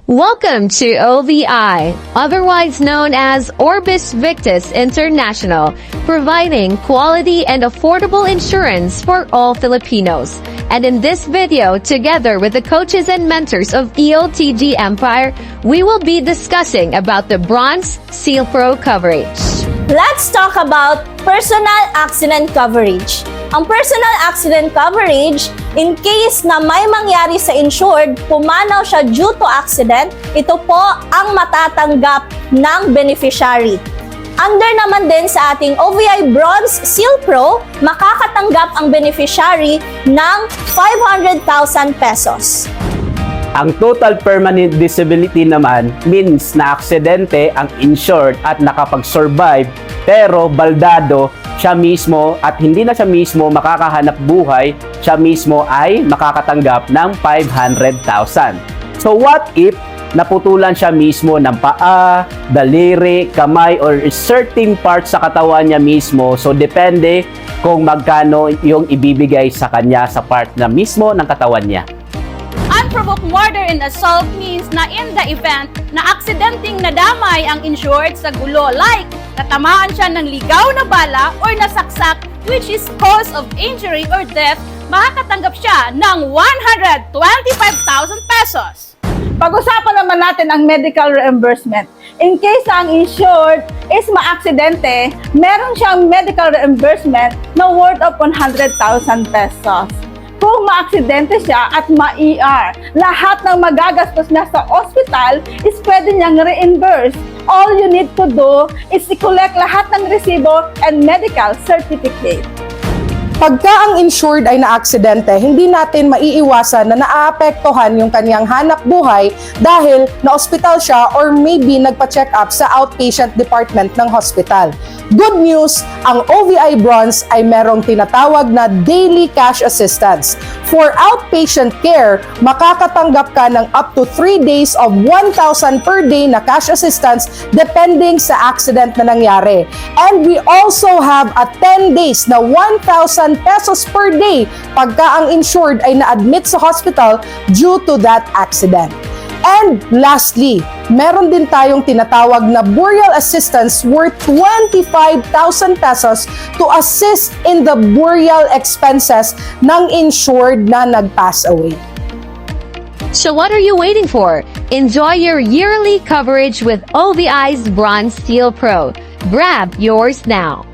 Welcome to OVI, otherwise known as Orbis Victus International, providing quality and affordable insurance for all Filipinos. And in this video, together with the coaches and mentors of ELTG Empire, we will be discussing about the Bronze Seal Pro coverage. Let's talk about personal accident coverage. Ang personal accident coverage, in case na may mangyari sa insured, pumanaw siya due to accident, ito po ang matatanggap ng beneficiary. Under naman din sa ating OVI Bronze Seal Pro, makakatanggap ang beneficiary ng 500,000 pesos. Ang total permanent disability naman means na aksidente ang insured at nakapag-survive pero baldado siya mismo at hindi na siya mismo makakahanap buhay, siya mismo ay makakatanggap ng 500,000. So what if naputulan siya mismo ng paa, daliri, kamay, or certain parts sa katawan niya mismo? So depende kung magkano yung ibibigay sa kanya sa part na mismo ng katawan niya. Unprovoked murder and assault means na in the event na aksidenteng nadamay ang insured sa gulo, like natamaan siya ng ligaw na bala or nasaksak, which is cause of injury or death, makakatanggap siya ng 125,000 pesos. Pag-usapan naman natin ang medical reimbursement. In case ang insured is maaksidente, meron siyang medical reimbursement na worth of 100,000 pesos. Kung maaksidente siya at ma-ER, lahat ng magagastos niya sa hospital is pwede niyang reimburse. All you need to do is i-collect lahat ng resibo and medical certificate. Pagka ang insured ay naaksidente, hindi natin maiiwasan na naaapektuhan yung kanyang hanap buhay dahil na-hospital siya or maybe nagpa-check up sa outpatient department ng hospital. Good news, ang OVI Bronze ay merong tinatawag na daily cash assistance. For outpatient care, makakatanggap ka ng up to 3 days of 1,000 per day na cash assistance depending sa accident na nangyari. And we also have a 10 days na 1,000 pesos per day pagka ang insured ay na-admit sa hospital due to that accident. And lastly, meron din tayong tinatawag na burial assistance worth 25,000 pesos to assist in the burial expenses ng insured na nag-pass away. So what are you waiting for? Enjoy your yearly coverage with OVI's Bronze Seal Pro. Grab yours now.